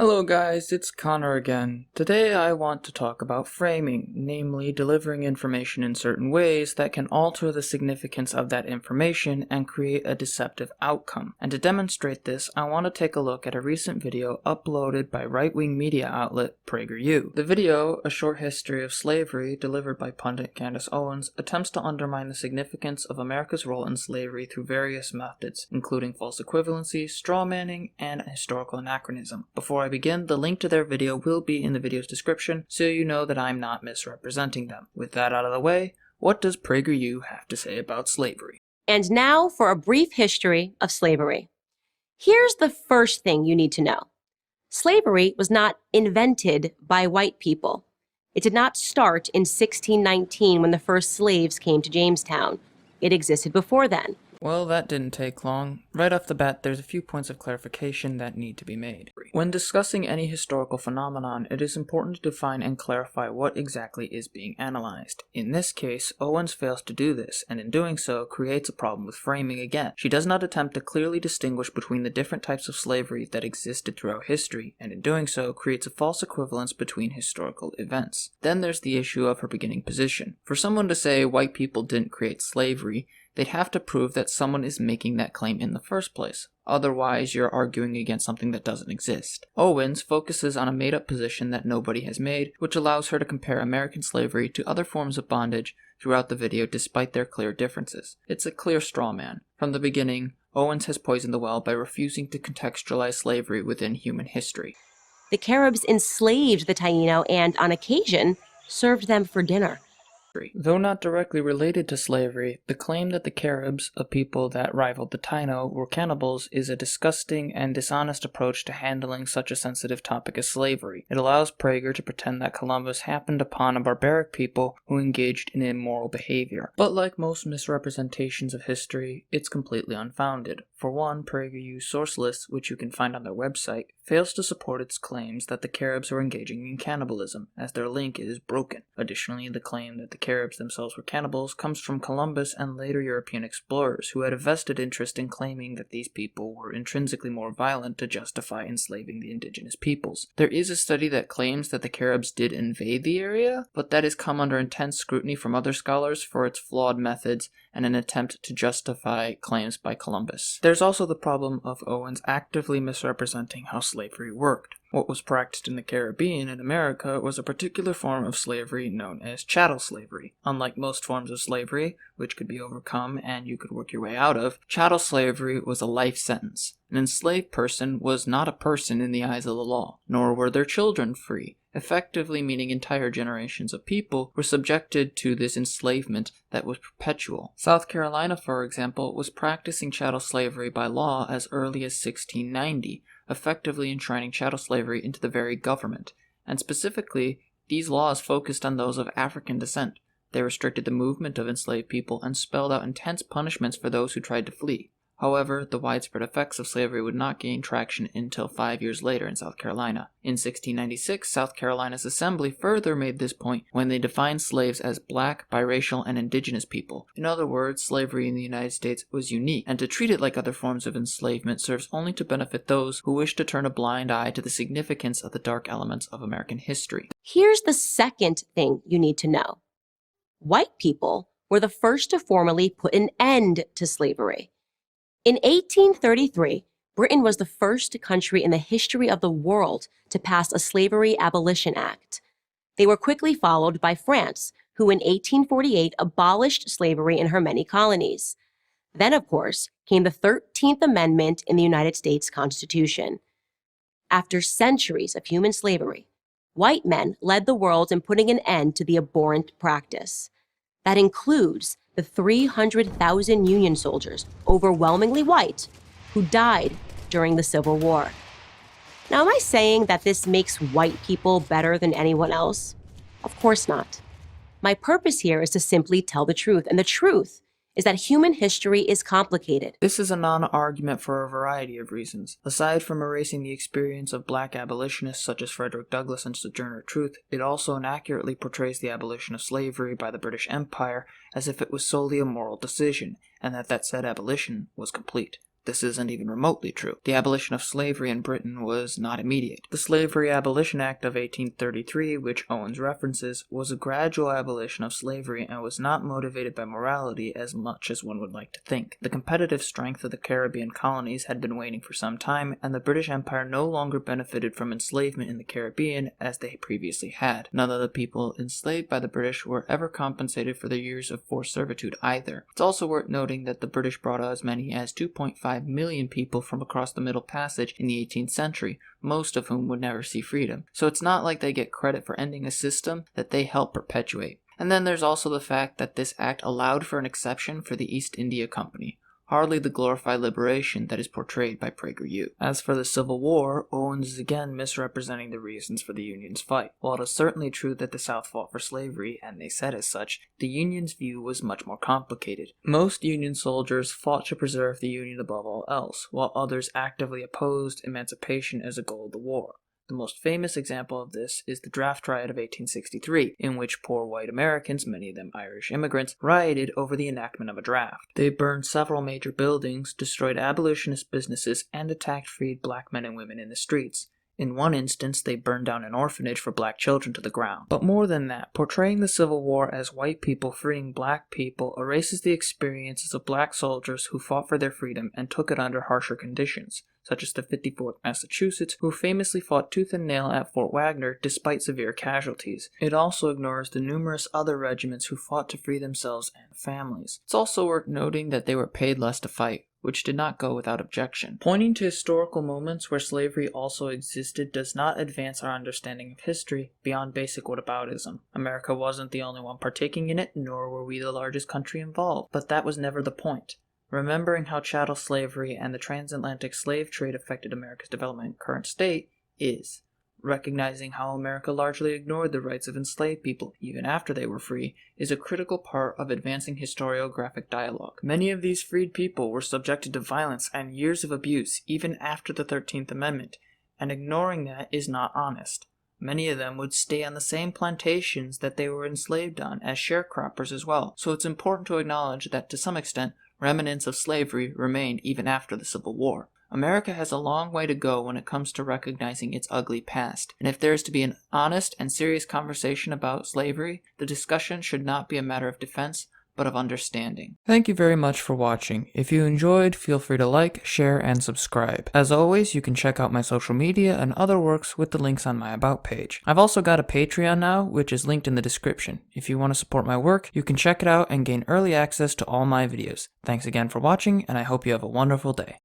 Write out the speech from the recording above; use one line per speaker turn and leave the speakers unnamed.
Hello guys, it's Connor again. Today I want to talk about framing, namely delivering information in certain ways that can alter the significance of that information and create a deceptive outcome. And to demonstrate this, I want to take a look at a recent video uploaded by right-wing media outlet PragerU. The video, A Short History of Slavery, delivered by pundit Candace Owens, attempts to undermine the significance of America's role in slavery through various methods, including false equivalency, strawmanning, and historical anachronism. Before I begin, the link to their video will be in the video's description, so you know that I'm not misrepresenting them. With that out of the way, what does PragerU have to say about slavery?
And now for a brief history of slavery. Here's the first thing you need to know. Slavery was not invented by white people. It did not start in 1619 when the first slaves came to Jamestown. It existed before then.
Well, that didn't take long. Right off the bat, there's a few points of clarification that need to be made. When discussing any historical phenomenon, it is important to define and clarify what exactly is being analyzed. In this case, Owens fails to do this, and in doing so, creates a problem with framing again. She does not attempt to clearly distinguish between the different types of slavery that existed throughout history, and in doing so, creates a false equivalence between historical events. Then there's the issue of her beginning position. For someone to say white people didn't create slavery, they'd have to prove that someone is making that claim in the first place. Otherwise, you're arguing against something that doesn't exist. Owens focuses on a made-up position that nobody has made, which allows her to compare American slavery to other forms of bondage throughout the video despite their clear differences. It's a clear straw man. From the beginning, Owens has poisoned the well by refusing to contextualize slavery within human history.
The Caribs enslaved the Taino and, on occasion, served them for dinner.
Though not directly related to slavery, the claim that the Caribs, a people that rivaled the Taino, were cannibals is a disgusting and dishonest approach to handling such a sensitive topic as slavery. It allows Prager to pretend that Columbus happened upon a barbaric people who engaged in immoral behavior. But like most misrepresentations of history, it's completely unfounded. For one, PragerU's source list, which you can find on their website, fails to support its claims that the Caribs were engaging in cannibalism, as their link is broken. Additionally, the claim that the Caribs themselves were cannibals comes from Columbus and later European explorers, who had a vested interest in claiming that these people were intrinsically more violent to justify enslaving the indigenous peoples. There is a study that claims that the Caribs did invade the area, but that has come under intense scrutiny from other scholars for its flawed methods and an attempt to justify claims by Columbus. There's also the problem of Owens actively misrepresenting how slavery worked. What was practiced in the Caribbean and America was a particular form of slavery known as chattel slavery. Unlike most forms of slavery, which could be overcome and you could work your way out of, chattel slavery was a life sentence. An enslaved person was not a person in the eyes of the law, nor were their children free, effectively meaning entire generations of people were subjected to this enslavement that was perpetual. South Carolina, for example, was practicing chattel slavery by law as early as 1690, effectively enshrining chattel slavery into the very government, and specifically, these laws focused on those of African descent. They restricted the movement of enslaved people and spelled out intense punishments for those who tried to flee. However, the widespread effects of slavery would not gain traction until 5 years later in South Carolina. In 1696, South Carolina's Assembly further made this point when they defined slaves as black, biracial, and indigenous people. In other words, slavery in the United States was unique, and to treat it like other forms of enslavement serves only to benefit those who wish to turn a blind eye to the significance of the dark elements of American history.
Here's the second thing you need to know. White people were the first to formally put an end to slavery. In 1833, Britain was the first country in the history of the world to pass a Slavery Abolition Act. They were quickly followed by France, who in 1848 abolished slavery in her many colonies. Then, of course, came the 13th Amendment in the United States Constitution. After centuries of human slavery, white men led the world in putting an end to the abhorrent practice. That includes the 300,000 Union soldiers, overwhelmingly white, who died during the Civil War. Now, am I saying that this makes white people better than anyone else? Of course not. My purpose here is to simply tell the truth, and the truth is that human history is complicated.
This is a non-argument for a variety of reasons. Aside from erasing the experience of black abolitionists such as Frederick Douglass and Sojourner Truth, it also inaccurately portrays the abolition of slavery by the British Empire as if it was solely a moral decision, and that said abolition was complete. this isn't even remotely true. The abolition of slavery in Britain was not immediate. The Slavery Abolition Act of 1833, which Owens references, was a gradual abolition of slavery and was not motivated by morality as much as one would like to think. The competitive strength of the Caribbean colonies had been waning for some time, and the British Empire no longer benefited from enslavement in the Caribbean as they previously had. None of the people enslaved by the British were ever compensated for their years of forced servitude either. It's also worth noting that the British brought as many as 2.5 million people from across the Middle Passage in the 18th century, most of whom would never see freedom. So it's not like they get credit for ending a system that they helped perpetuate. And then there's also the fact that this act allowed for an exception for the East India Company. Hardly the glorified liberation that is portrayed by PragerU. As for the Civil War, Owens is again misrepresenting the reasons for the Union's fight. While it is certainly true that the South fought for slavery, and they said as such, the Union's view was much more complicated. Most Union soldiers fought to preserve the Union above all else, while others actively opposed emancipation as a goal of the war. The most famous example of this is the draft riot of 1863, in which poor white Americans, many of them Irish immigrants, rioted over the enactment of a draft. They burned several major buildings, destroyed abolitionist businesses, and attacked freed black men and women in the streets. In one instance, they burned down an orphanage for black children to the ground. But more than that, portraying the Civil War as white people freeing black people erases the experiences of black soldiers who fought for their freedom and took it under harsher conditions, such as the 54th Massachusetts, who famously fought tooth and nail at Fort Wagner despite severe casualties. It also ignores the numerous other regiments who fought to free themselves and families. It's also worth noting that they were paid less to fight, which did not go without objection. Pointing to historical moments where slavery also existed does not advance our understanding of history beyond basic whataboutism. America wasn't the only one partaking in it, nor were we the largest country involved, but that was never the point. Remembering how chattel slavery and the transatlantic slave trade affected America's development in current state is. Recognizing how America largely ignored the rights of enslaved people, even after they were free, is a critical part of advancing historiographic dialogue. Many of these freed people were subjected to violence and years of abuse even after the 13th Amendment, and ignoring that is not honest. Many of them would stay on the same plantations that they were enslaved on as sharecroppers as well, so it's important to acknowledge that to some extent, remnants of slavery remained even after the Civil War. America has a long way to go when it comes to recognizing its ugly past, and if there is to be an honest and serious conversation about slavery, the discussion should not be a matter of defense, but of understanding. Thank you very much for watching. If you enjoyed, feel free to like, share, and subscribe. As always, you can check out my social media and other works with the links on my About page. I've also got a Patreon now, which is linked in the description. If you want to support my work, you can check it out and gain early access to all my videos. Thanks again for watching, and I hope you have a wonderful day.